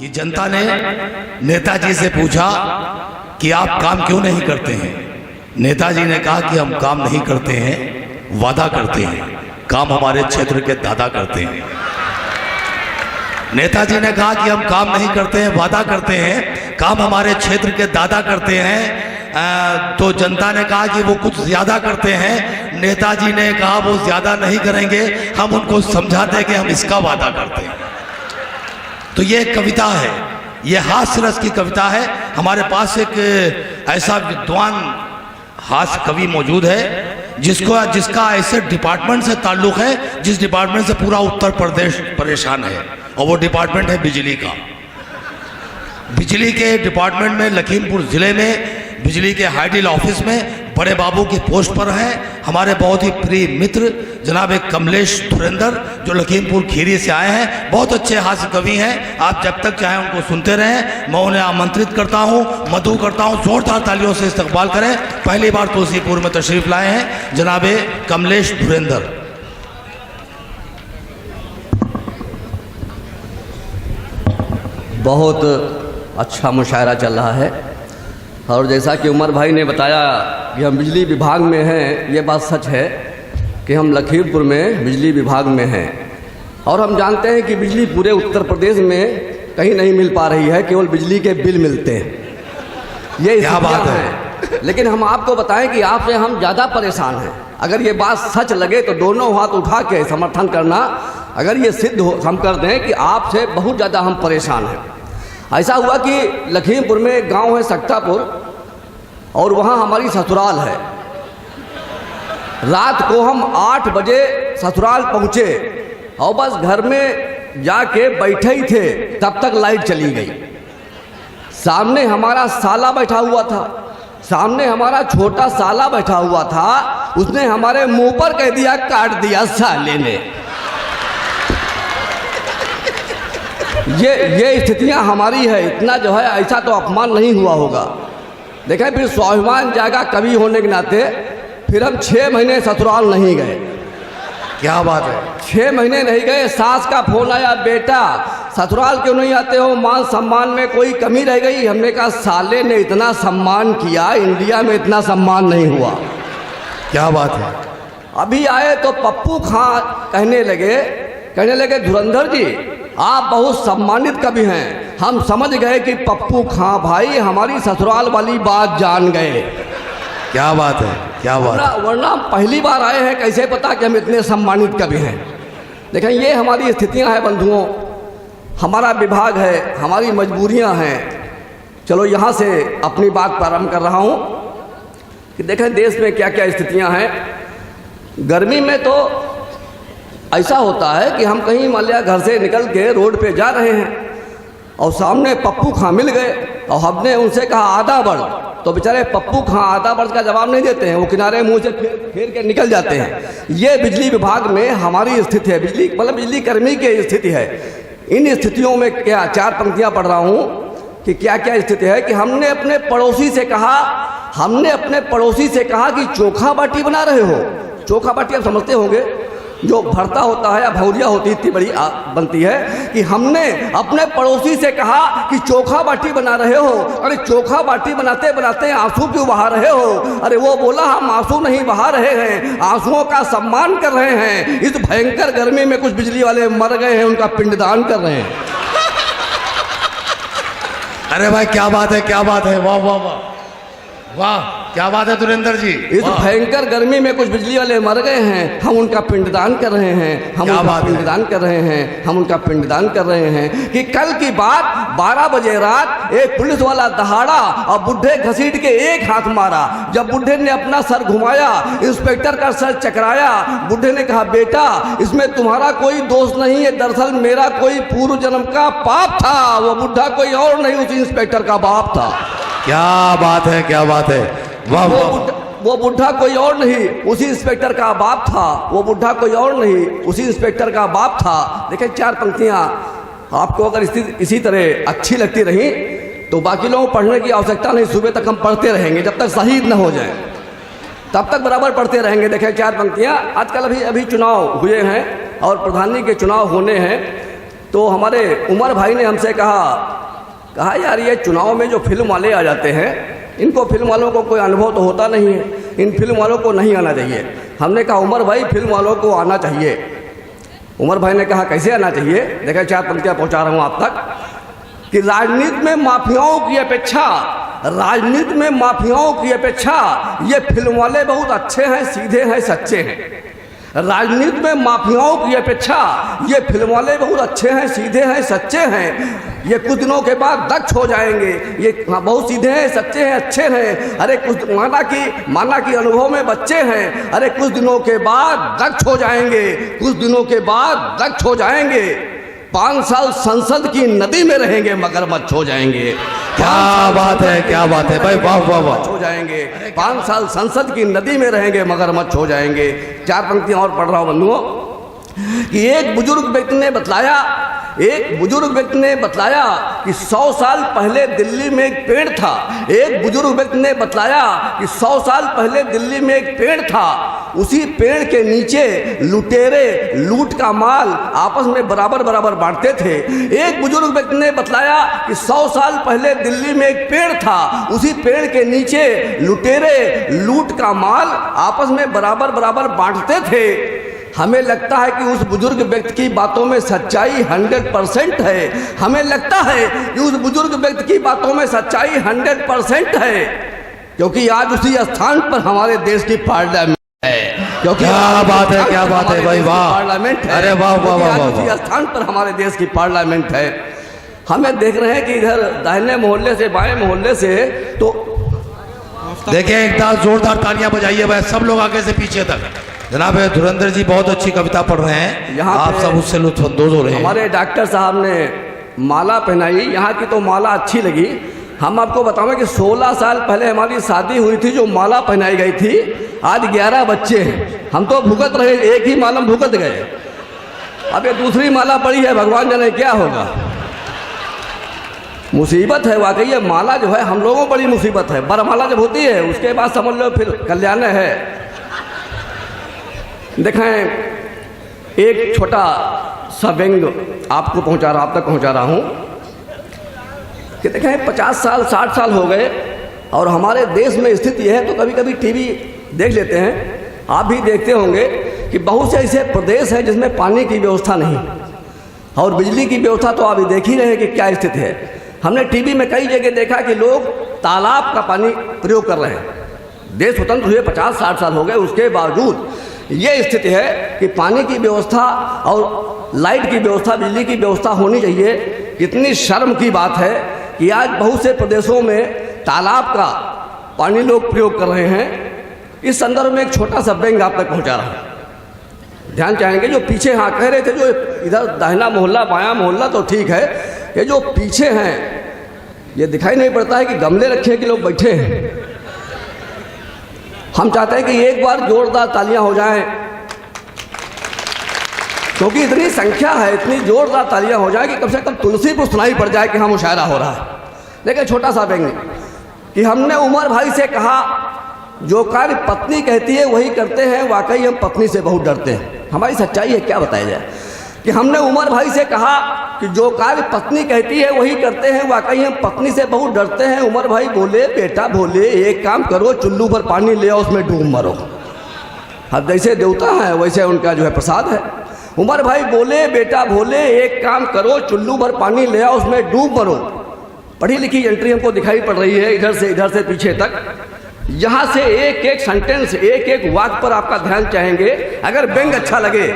कि जनता ने नेताजी से पूछा कि आप काम क्यों नहीं करते हैं। नेताजी ने कहा कि हम काम नहीं करते हैं, वादा करते हैं, काम हमारे क्षेत्र के दादा करते हैं। नेताजी ने कहा कि हम काम नहीं करते हैं, वादा करते हैं, काम हमारे क्षेत्र के दादा करते हैं। तो जनता ने कहा कि वो कुछ ज़्यादा करते हैं। नेताजी ने कहा वो ज़्यादा नहीं करेंगे, हम उनको समझाते हैं कि हम इसका वादा करते हैं। तो ये कविता है, ये हास्य रस की कविता है। हमारे पास एक ऐसा विद्वान हास्य कवि मौजूद है जिसका ऐसे डिपार्टमेंट से ताल्लुक़ है जिस डिपार्टमेंट से पूरा उत्तर प्रदेश परेशान है, और वो डिपार्टमेंट है बिजली का। बिजली के डिपार्टमेंट में लखीमपुर ज़िले में बिजली के हाइडिल ऑफिस में बड़े बाबू की पोस्ट पर हैं हमारे बहुत ही प्रिय मित्र जनाब कमलेश धुरेंद्र, जो लखीमपुर खीरी से आए हैं। बहुत अच्छे हास्य कवि हैं, आप जब तक चाहें उनको सुनते रहें। मैं उन्हें आमंत्रित करता हूं, मधु करता हूं, जोरदार तालियों से इस्तकबाल करें। पहली बार तुलसीपुर में तशरीफ़ लाए हैं जनाब कमलेश धुरेंद्र। बहुत अच्छा मुशायरा चल रहा है, और जैसा कि उमर भाई ने बताया कि हम बिजली विभाग में हैं, ये बात सच है कि हम लखीमपुर में बिजली विभाग में हैं। और हम जानते हैं कि बिजली पूरे उत्तर प्रदेश में कहीं नहीं मिल पा रही है, केवल बिजली के बिल मिलते हैं। ये क्या बात है। लेकिन हम आपको बताएं कि आपसे हम ज़्यादा परेशान हैं। अगर ये बात सच लगे तो दोनों हाथ उठा के समर्थन करना। अगर ये सिद्ध हो, हम कर दें कि आपसे बहुत ज़्यादा हम परेशान हैं। ऐसा हुआ कि लखीमपुर में एक गांव है सक्तापुर, और वहाँ हमारी ससुराल है। रात को हम 8 बजे ससुराल पहुँचे और बस घर में जाके बैठे ही थे, तब तक लाइट चली गई। सामने हमारा साला बैठा हुआ था, सामने हमारा छोटा साला बैठा हुआ था। उसने हमारे मुंह पर कह दिया, काट दिया साले ने। ये स्थितियां हमारी है। इतना जो है ऐसा तो अपमान नहीं हुआ होगा। देखें, फिर स्वाभिमान जागा कवि होने के नाते फिर हम 6 महीने ससुराल नहीं गए। क्या बात है, 6 महीने नहीं गए। सास का फोन आया, बेटा ससुराल क्यों नहीं आते हो, मान सम्मान में कोई कमी रह गई। हमने कहा साले ने इतना सम्मान किया, इंडिया में इतना सम्मान नहीं हुआ। क्या बात है। अभी आए तो पप्पू खां कहने लगे धुरंधर जी आप बहुत सम्मानित कवि हैं। हम समझ गए कि पप्पू खां भाई हमारी ससुराल वाली बात जान गए। क्या बात है, क्या बात है। वरना हम पहली बार आए हैं, कैसे पता कि हम इतने सम्मानित कवि हैं। देखें, ये हमारी स्थितियां हैं बंधुओं, हमारा विभाग है, हमारी मजबूरियां हैं। चलो यहाँ से अपनी बात प्रारंभ कर रहा हूँ कि देखें देश में क्या क्या स्थितियाँ हैं। गर्मी में तो ऐसा होता है कि हम कहीं मान लिया घर से निकल के रोड पे जा रहे हैं और सामने पप्पू खां मिल गए और हमने उनसे कहा आधा बढ़, तो बेचारे पप्पू खां आधा बढ़ का जवाब नहीं देते हैं, वो किनारे मुंह से फेर के निकल जाते हैं। ये बिजली विभाग में हमारी स्थिति है, बिजली कर्मी की स्थिति है। इन स्थितियों में क्या 4 पंक्तियाँ पढ़ रहा हूँ कि क्या क्या स्थिति है कि हमने अपने पड़ोसी से कहा कि चोखा बाटी बना रहे हो। चोखा बाटी आप समझते होंगे, जो भरता होता है या भौरिया होती इतनी बड़ी बनती है, कि हमने अपने पड़ोसी से कहा कि चोखा बाटी बना रहे हो। अरे चोखा बाटी बनाते बनाते आंसू क्यों बहा रहे हो? अरे वो बोला हम आंसू नहीं बहा रहे हैं, आंसुओं का सम्मान कर रहे हैं। इस भयंकर गर्मी में कुछ बिजली वाले मर गए हैं, उनका पिंडदान कर रहे हैं। अरे भाई क्या बात है, क्या बात है, वाह वाह वाह वाह, क्या बात है धुरेंद्र जी। इस भयंकर गर्मी में कुछ बिजली वाले मर गए हैं, हम उनका पिंडदान कर रहे हैं, हम उनका पिंडदान कर रहे हैं, हम उनका पिंडदान कर रहे हैं। कि कल की बात 12 बजे रात एक पुलिस वाला दहाड़ा और बुढ़े घसीट के एक हाथ मारा। जब बुढ़े ने अपना सर घुमाया, इंस्पेक्टर का सर चकराया। बुढ़े ने कहा बेटा इसमें तुम्हारा कोई दोष नहीं है, दरअसल मेरा कोई पूर्व जन्म का पाप था। वो बुढ़ा कोई और नहीं, उस इंस्पेक्टर का बाप था। क्या बात है, क्या बात है, वाह वाह। वो बुढ़ा कोई और नहीं, उसी इंस्पेक्टर का बाप था। वो बुढ़ा कोई और नहीं, उसी इंस्पेक्टर का बाप था। देखिए 4 पंक्तियां आपको अगर इसी तरह अच्छी लगती रही तो बाकी लोगों को पढ़ने की आवश्यकता नहीं, सुबह तक हम पढ़ते रहेंगे, जब तक शहीद न हो जाए तब तक बराबर पढ़ते रहेंगे। देखें 4 पंक्तियां। आजकल अभी चुनाव हुए हैं और प्रधानी के चुनाव होने हैं, तो हमारे उमर भाई ने हमसे कहा यार ये चुनाव में जो फिल्म वाले आ जाते हैं, इनको फिल्म वालों को कोई अनुभव तो होता नहीं है, इन फिल्म वालों को नहीं आना चाहिए। हमने कहा उमर भाई फिल्म वालों को आना चाहिए। उमर भाई ने कहा कैसे आना चाहिए? देखा 4 पंक्तियाँ पहुँचा रहा हूँ आप तक कि राजनीति में माफियाओं की अपेक्षा ये फिल्म वाले बहुत अच्छे हैं, सीधे हैं, सच्चे हैं। राजनीति में माफियाओं की अपेक्षा ये फिल्म वाले बहुत अच्छे हैं, सीधे हैं, सच्चे हैं। ये कुछ दिनों के बाद दक्ष हो जाएंगे। ये बहुत सीधे हैं, सच्चे हैं, अच्छे हैं। अरे कुछ माना कि अनुभव में बच्चे हैं। अरे कुछ दिनों के बाद दक्ष हो जाएंगे, 5 साल संसद की नदी में रहेंगे, मगरमच्छ हो जाएंगे। क्या बात है भाई, वाह वाह वाह। हो जाएंगे 5 साल संसद की नदी में रहेंगे, मगरमच्छ हो जाएंगे। 4 पंक्तियां और पढ़ रहा हूं बंधुओं कि एक बुजुर्ग व्यक्ति ने बतलाया कि 100 साल पहले दिल्ली में एक पेड़ था। एक बुजुर्ग व्यक्ति ने बतलाया कि 100 साल पहले दिल्ली में एक पेड़ था। उसी पेड़ के नीचे लुटेरे लूट का माल आपस में बराबर बांटते थे। एक बुजुर्ग व्यक्ति ने बतलाया कि 100 साल पहले दिल्ली में एक पेड़ था। उसी पेड़ के नीचे लुटेरे लूट का माल आपस में बराबर बांटते थे। हमें लगता है कि उस बुजुर्ग व्यक्ति की बातों में सच्चाई 100% है। हमें लगता है कि उस बुजुर्ग व्यक्ति की बातों में सच्चाई 100% है, क्योंकि आज उसी स्थान पर हमारे देश की पार्लियामेंट है। क्योंकि क्या बात है भाई, वाह। पार्लियामेंट है। अरे वाह वाह वाह वाह। उसी स्थान पर हमारे देश की पार्लियामेंट है। हमें देख रहे हैं कि इधर दाहिने मोहल्ले से बाएं मोहल्ले से, तो देखिए एक बार जोरदार तालियां बजाइए भाई, सब लोग आगे से पीछे तक। जनाब धुरंधर जी बहुत अच्छी कविता पढ़ रहे हैं, यहाँ आप सब उससे लुत्फानंदोज हो रहे हैं। हमारे डॉक्टर साहब ने माला पहनाई, यहाँ की तो माला अच्छी लगी। हम आपको बताएं कि 16 साल पहले हमारी शादी हुई थी, जो माला पहनाई गई थी। आज 11 बच्चे हैं। हम तो भुगत रहे, एक ही माला में भुगत गए। अब ये दूसरी माला पड़ी है, भगवान जाने क्या होगा। मुसीबत है वाकई, ये माला जो है हम लोगों बड़ी मुसीबत है। बरमाला जब होती है उसके बाद समझ लो फिर कल्याण है। देखें एक छोटा सा व्यंग आप तक पहुंचा रहा हूं कि देखें 50 साल 60 साल हो गए और हमारे देश में स्थिति यह है, तो कभी कभी टीवी देख लेते हैं, आप भी देखते होंगे कि बहुत से ऐसे प्रदेश हैं जिसमें पानी की व्यवस्था नहीं और बिजली की व्यवस्था तो आप देख ही रहे हैं कि क्या स्थिति है। हमने टीवी में कई जगह देखा कि लोग तालाब का पानी प्रयोग कर रहे हैं। देश स्वतंत्र हुए 50-60 साल हो गए, उसके बावजूद ये स्थिति है कि पानी की व्यवस्था और लाइट की व्यवस्था, बिजली की व्यवस्था होनी चाहिए। इतनी शर्म की बात है कि आज बहुत से प्रदेशों में तालाब का पानी लोग प्रयोग कर रहे हैं। इस संदर्भ में एक छोटा सा व्यंग आप तक पहुंचा रहा हूं। ध्यान चाहेंगे जो पीछे, हाँ कह रहे थे जो इधर दाहिना मोहल्ला बायां मोहल्ला तो ठीक है, ये जो पीछे हैं ये दिखाई नहीं पड़ता है कि गमले रखे हैं कि लोग बैठे हैं। हम चाहते हैं कि एक बार जोरदार तालियां हो जाएं, क्योंकि इतनी संख्या है, इतनी जोरदार तालियां हो जाए कि कम से कम तुलसी पर सुनाई पड़ जाए कि हाँ मुशायरा हो रहा है। देखिए छोटा सा व्यंग कि हमने उमर भाई से कहा जो कार्य पत्नी कहती है वही करते हैं, वाकई हम पत्नी से बहुत डरते हैं। हमारी सच्चाई है, क्या बताया जाए कि हमने उमर भाई से कहा कि जो कार्य पत्नी कहती है वही करते हैं, वाकई हम पत्नी से बहुत डरते हैं। उमर भाई बोले बेटा बोले एक काम करो, चुल्लू पर पानी ले आओ, उसमें डूब मरो। अब जैसे देवता है वैसे उनका जो है प्रसाद है। उमर भाई बोले बेटा बोले एक काम करो, चुल्लू पर पानी ले आओ, उसमें डूब मरो। पढ़ी लिखी एंट्री हमको दिखाई पड़ रही है इधर से पीछे तक। यहाँ से एक एक सेंटेंस, एक एक वाक्य पर आपका ध्यान चाहेंगे। अगर व्यंग अच्छा लगे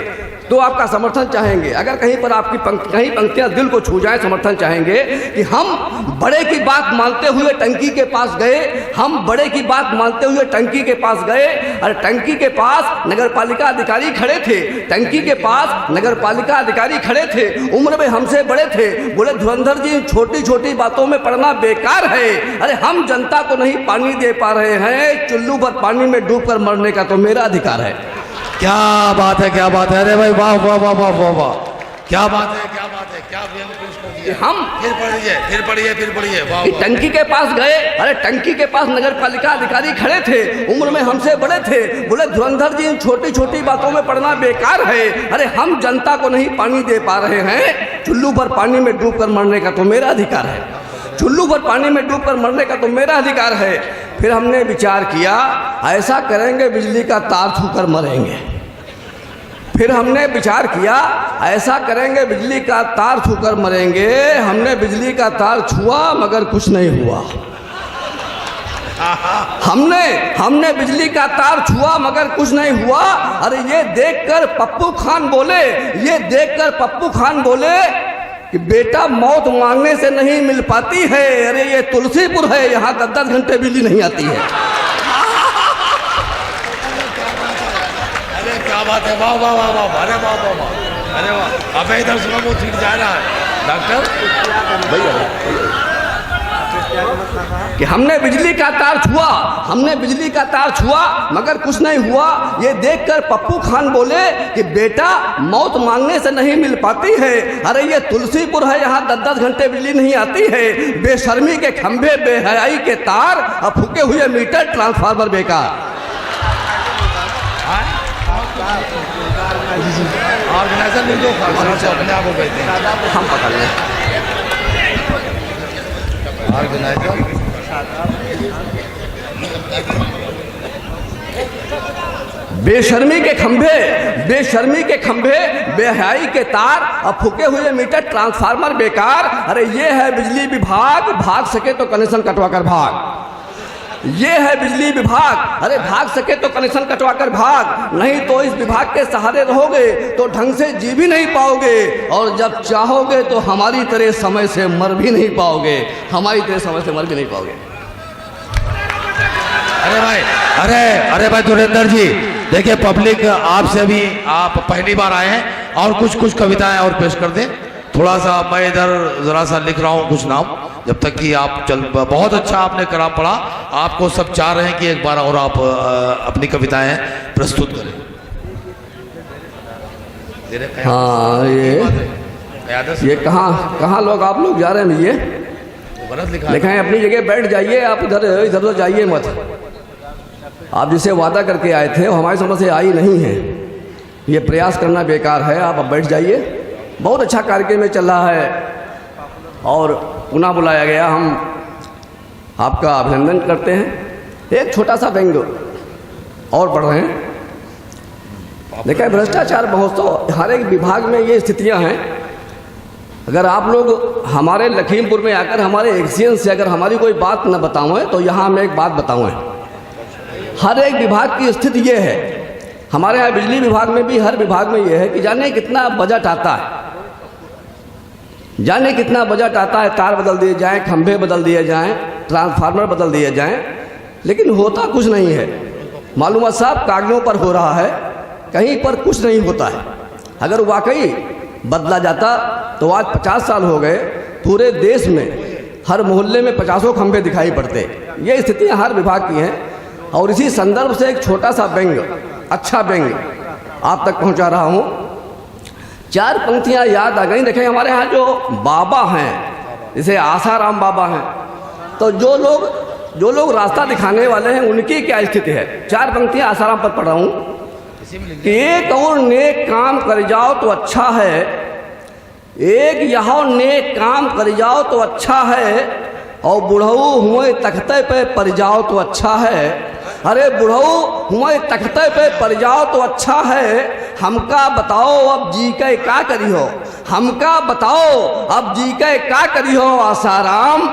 तो आपका समर्थन चाहेंगे, अगर कहीं पर आपकी कहीं पंक्तियां दिल को छू जाए समर्थन चाहेंगे कि हम बड़े की बात मानते हुए टंकी के पास गए, हम बड़े की बात मानते हुए टंकी के पास गए। और टंकी के पास नगरपालिका अधिकारी खड़े थे, टंकी के पास नगरपालिका अधिकारी खड़े थे, उम्र में हमसे बड़े थे। बोले धुरंधर जी छोटी छोटी बातों में पड़ना बेकार है। अरे हम जनता को नहीं पानी दे पा रहे हैं, चुल्लू पर पानी में डूब कर मरने का तो मेरा अधिकार है। क्या बात है, क्या बात है। अरे भाई वाह वाह वाह वाह वाह वाह, क्या बात है, क्या बात है, क्या व्यंग पेश कर दिया। कि हम फिर पढ़िए वाह कि टंकी के पास गए। अरे टंकी के पास नगर पालिका अधिकारी खड़े थे, उम्र में हमसे बड़े थे। बोले धुरंधर जी इन छोटी छोटी बातों में पढ़ना बेकार है। अरे हम जनता को नहीं पानी दे पा रहे हैं, चुल्लू पर पानी में डूब कर मरने का तो मेरा अधिकार है, चुल्लू पर पानी में डूब कर मरने का तो मेरा अधिकार है। फिर हमने विचार किया ऐसा करेंगे बिजली का तार छूकर मरेंगे। फिर हमने विचार किया ऐसा करेंगे बिजली का तार छूकर मरेंगे। हमने बिजली का तार छुआ मगर कुछ नहीं हुआ। हमने बिजली का तार छुआ मगर कुछ नहीं हुआ। अरे ये देखकर पप्पू खान बोले कि बेटा मौत मांगने से नहीं मिल पाती है। अरे ये तुलसीपुर है, यहाँ 10-10 घंटे बिजली नहीं आती है। अरे क्या बात है, वाह वाह वाह वाह, अरे वाह वाह वाह, अरे वाह। अब इधर सुनो वो ठीक जा रहा है डॉक्टर भैया कि हमने बिजली का तार छुआ मगर कुछ नहीं हुआ। ये देखकर पप्पू खान बोले कि बेटा मौत मांगने से नहीं मिल पाती है। अरे ये तुलसीपुर है, यहाँ 10-10 घंटे बिजली नहीं आती है। बेशर्मी के खंभे, बेहयाई के तार और फूके हुए मीटर, ट्रांसफार्मर बेकार। ऑर्गेनाइजर नहीं लोग अपने आप को कहते हैं, हम पकड़ लें ऑर्गेनाइजर। बेशर्मी के खंभे, बेहयाई के तार और फूके हुए मीटर, ट्रांसफार्मर बेकार। अरे ये है बिजली विभाग, भाग सके तो कनेक्शन कटवा कर भाग। ये है बिजली विभाग, अरे भाग सके तो कनेक्शन कटवा कर भाग, नहीं तो इस विभाग के सहारे रहोगे तो ढंग से जी भी नहीं पाओगे, और जब चाहोगे तो हमारी तरह समय से मर भी नहीं पाओगे, अरे भाई धुरेंद्र जी, देखिए पब्लिक आपसे भी, आप पहली बार आए हैं और कुछ कविताएं और पेश कर दें। थोड़ा सा मैं इधर जरा सा लिख रहा हूँ कुछ नाम, जब तक कि आप बहुत अच्छा आपने कलाम पढ़ा। आपको सब चाह रहे हैं कि एक बार और आप अपनी कविताएं प्रस्तुत करें। हाँ ये कहाँ लोग आप लोग जा रहे हैं? ये लिखा है अपनी जगह बैठ जाइए, आप इधर जाइए मत। आप जिसे वादा करके आए थे वो हमारी समझ से आई नहीं है, ये प्रयास करना बेकार है। आप अब बैठ जाइए, बहुत अच्छा कार्यक्रम चल रहा है और पुनः बुलाया गया, हम आपका अभिनंदन करते हैं। एक छोटा सा व्यंग और पढ़ रहे हैं। देखिए भ्रष्टाचार महोत्सव, हर एक विभाग में ये स्थितियां हैं। अगर आप लोग हमारे लखीमपुर में आकर हमारे एक्सियन से अगर हमारी कोई बात न बताऊँ तो यहाँ मैं एक बात बताऊँ। हर एक विभाग की स्थिति ये है, हमारे यहाँ बिजली विभाग में भी, हर विभाग में ये है कि जाने कितना बजट आता है, तार बदल दिए जाएं, खंभे बदल दिए जाएं, ट्रांसफार्मर बदल दिए जाएं, लेकिन होता कुछ नहीं है। मालूमात साहब कागजों पर हो रहा है, कहीं पर कुछ नहीं होता है। अगर वाकई बदला जाता तो आज 50 साल हो गए, पूरे देश में हर मोहल्ले में 50 खंभे दिखाई पड़ते। ये स्थितियाँ हर विभाग की हैं। और इसी संदर्भ से एक छोटा सा व्यंग, अच्छा व्यंग आप तक पहुंचा रहा हूं। 4 पंक्तियां याद आ गई। देखें हमारे यहाँ जो बाबा हैं, जैसे आसाराम बाबा हैं, तो जो लोग रास्ता दिखाने वाले हैं उनकी क्या स्थिति है। 4 पंक्तियां आसाराम पर पढ़ रहा हूँ कि एक और नेक काम कर जाओ तो अच्छा है, एक यहाँ नेक काम कर जाओ तो अच्छा है, और बुढ़ऊ हुए तख्ते पे पड़ जाओ तो अच्छा है। अरे बुढ़ऊ हुए तख्ते पे पड़ जाओ तो अच्छा है, हमका बताओ अब जी के क्या करी हो, हमका बताओ अब जी के क्या करी हो आसाराम,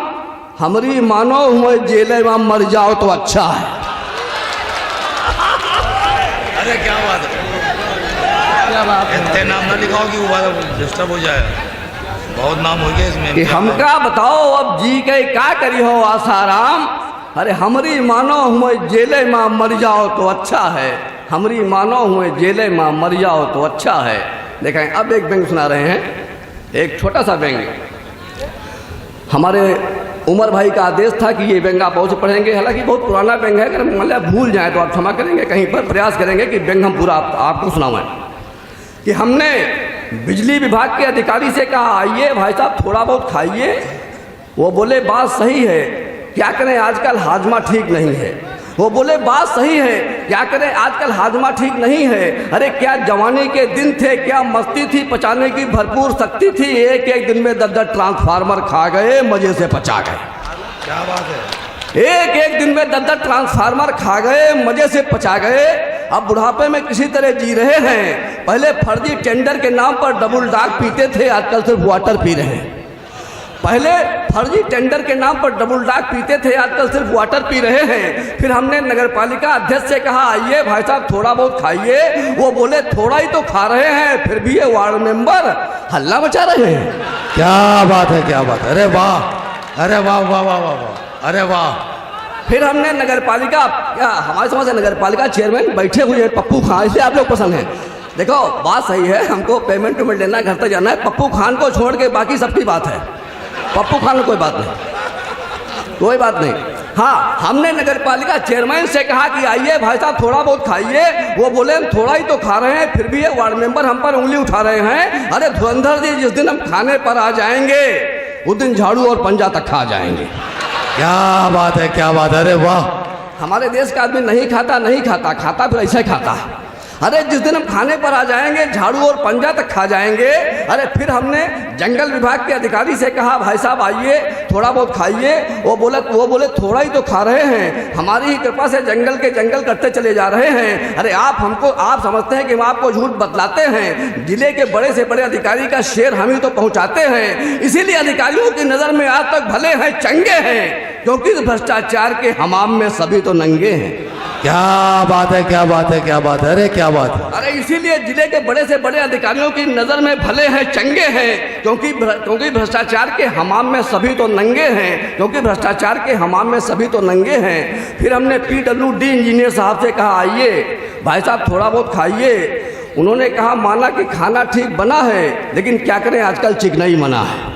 हमारी मानो हुए जेले में मर जाओ तो अच्छा है। अरे क्या बात है, इतने नाम ना लिखाओ कि वो डिस्टर्ब हो जाए, बहुत नाम हो गया इसमें। कि हमका बताओ अब जी के क्या करी हो आसाराम, अरे हमारी मानो हुए जेले में मर जाओ तो अच्छा है, हमारी मानो हुए जेले में मर जाओ तो अच्छा है। देखें अब एक व्यंग सुना रहे हैं, एक छोटा सा व्यंग। हमारे उमर भाई का आदेश था कि ये व्यंग आप बहुत से पढ़ेंगे, हालांकि बहुत पुराना व्यंग है, अगर मतलब भूल जाए तो आप क्षमा करेंगे, कहीं पर प्रयास करेंगे कि व्यंग हम पूरा आपको सुनाएं। कि हमने बिजली विभाग के अधिकारी से कहा आइए भाई साहब थोड़ा बहुत खाइए। वो बोले बात सही है, क्या करें आजकल हाजमा ठीक नहीं है। वो बोले बात सही है, क्या करें आजकल हाजमा ठीक नहीं है। अरे क्या जवानी के दिन थे, क्या मस्ती थी, पचाने की भरपूर शक्ति थी। एक एक दिन में 10-10 ट्रांसफार्मर खा गए, मजे से पचा गए। क्या बात है। एक एक दिन में 10-10 ट्रांसफार्मर खा गए, मजे से पचा गए। अब बुढ़ापे में किसी तरह जी रहे हैं। पहले फर्जी टेंडर के नाम पर डबल डाक पीते थे, आजकल सिर्फ वाटर पी रहे हैं। पहले फर्जी टेंडर के नाम पर डबल डाक पीते थे, आजकल सिर्फ वाटर पी रहे हैं। फिर हमने नगर पालिका अध्यक्ष से कहा आइए भाई साहब थोड़ा बहुत खाइए। वो बोले थोड़ा ही तो खा रहे हैं, फिर भी ये वार्ड मेंबर हल्ला मचा रहे हैं। क्या बात है, क्या बात है। अरे वाह, अरे वाह वाह वाह वाह वाह, अरे वाह। फिर हमने नगर पालिका, क्या हमारे समझ से नगर पालिका चेयरमैन बैठे हुए हैं पप्पू खान, इसलिए आप लोग पसंद हैं। देखो बात सही है, हमको पेमेंट वेमेंट लेना, घर तक जाना है। पप्पू खान को छोड़ के बाकी सबकी बात है। पप्पू खान कोई बात नहीं, कोई बात नहीं। हाँ, हमने नगर पालिका चेयरमैन से कहा कि आइए भाई साहब थोड़ा बहुत खाइए। वो बोले हम थोड़ा ही तो खा रहे हैं, फिर भी ये वार्ड मेंबर हम पर उंगली उठा रहे हैं। अरे धुरंधर जी, जिस दिन हम खाने पर आ जाएंगे उस दिन झाड़ू और पंजा तक खा जाएंगे। क्या बात है, क्या बात है। अरे वाह। हमारे देश का आदमी नहीं खाता, नहीं खाता, खाता फिर ऐसे खाता है। अरे जिस दिन हम खाने पर आ जाएंगे झाड़ू और पंजा तक खा जाएंगे। अरे फिर हमने जंगल विभाग के अधिकारी से कहा भाई साहब आइए थोड़ा बहुत खाइए। वो बोले थोड़ा ही तो खा रहे हैं, हमारी ही कृपा से जंगल के जंगल करते चले जा रहे हैं। अरे आप समझते हैं कि हम आपको झूठ बतलाते हैं। जिले के बड़े से बड़े अधिकारी का शेर हम ही तो पहुंचाते हैं। इसीलिए अधिकारियों की नजर में आज तक भले हैं चंगे हैं, क्योंकि भ्रष्टाचार के हमाम में सभी तो नंगे हैं। क्या बात है, क्या बात है, क्या बात है। अरे क्या बात है। अरे इसीलिए जिले के बड़े से बड़े अधिकारियों की नजर में भले हैं चंगे हैं, क्योंकि भ्रष्टाचार के हमाम में सभी तो नंगे हैं, क्योंकि भ्रष्टाचार के हमाम में सभी तो नंगे हैं। फिर हमने PWD इंजीनियर साहब से कहा आइए भाई साहब थोड़ा बहुत खाइए। उन्होंने कहा माना कि खाना ठीक बना है, लेकिन क्या करें आजकल चिकनाई मना है।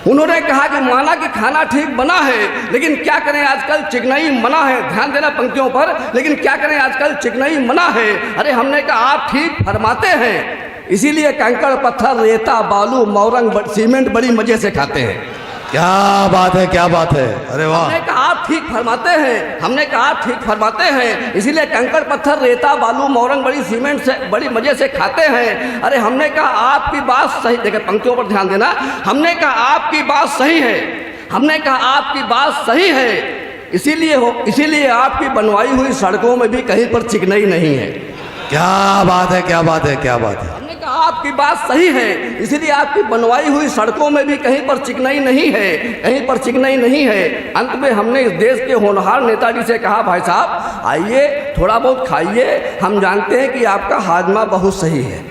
उन्होंने कहा कि माना कि खाना ठीक बना है, लेकिन क्या करें आजकल चिकनाई मना है। ध्यान देना पंक्तियों पर, लेकिन क्या करें आजकल चिकनाई मना है। अरे हमने कहा आप ठीक फरमाते हैं, इसीलिए कंकड़ पत्थर रेता बालू मौरंग सीमेंट बड़ी मजे से खाते हैं। क्या बात है, क्या बात है। अरे वाह। हमने कहा आप ठीक फरमाते हैं, हमने कहा आप ठीक फरमाते हैं, इसीलिए कंकड़ पत्थर रेता बालू मौरंग बड़ी सीमेंट से बड़ी मजे से खाते हैं। अरे हमने कहा आपकी बात सही, देखे पंक्तियों पर ध्यान देना। हमने कहा आपकी बात सही है, हमने कहा आपकी बात सही है, इसीलिए आपकी बनवाई हुई सड़कों में भी कहीं पर चिकनाई नहीं है। क्या बात है, क्या बात है, क्या बात है। हमने कहा आपकी बात सही है, इसीलिए आपकी बनवाई हुई सड़कों में भी कहीं पर चिकनाई नहीं है, कहीं पर चिकनाई नहीं है। अंत में हमने इस देश के होनहार नेताजी से कहा भाई साहब आइए थोड़ा बहुत खाइए। हम जानते हैं कि आपका हाजमा बहुत सही है,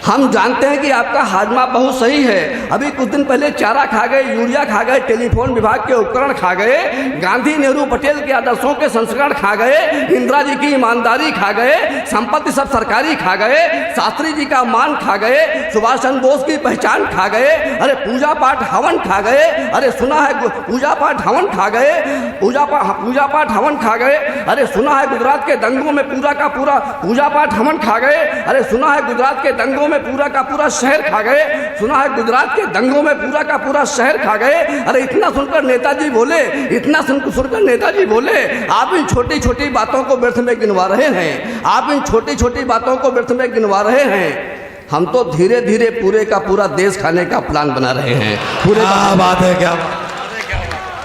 हम जानते हैं कि आपका हाजमा बहुत सही है। अभी कुछ दिन पहले चारा खा गए, यूरिया खा गए, टेलीफोन विभाग के उपकरण खा गए, गांधी नेहरू पटेल के आदर्शों के संस्करण खा गए, इंदिरा जी की ईमानदारी खा गए, संपत्ति सब सरकारी खा गए, शास्त्री जी का मान खा गए, सुभाष चंद्र बोस की पहचान खा गए। अरे पूजा पाठ हवन खा गए। अरे सुना है पूजा पाठ हवन खा गए, पूजा पाठ हवन खा गए। अरे सुना है गुजरात के दंगों में पूरा का पूरा पूजा पाठ हवन खा गए। अरे सुना है गुजरात के दंगों में पूरा का पूरा शहर खा गए। सुना है गुजरात के दंगों में पूरा का पूरा शहर खा गए। अरे इतना सुनकर नेताजी बोले, इतना सुनकर नेताजी बोले आप इन छोटी छोटी बातों को व्यर्थ में गिनवा रहे हैं, आप इन छोटी छोटी बातों को व्यर्थ में गिनवा रहे हैं। हम तो धीरे धीरे पूरे का पूरा देश खाने का प्लान बना रहे हैं। पूरे बात है, क्या बात।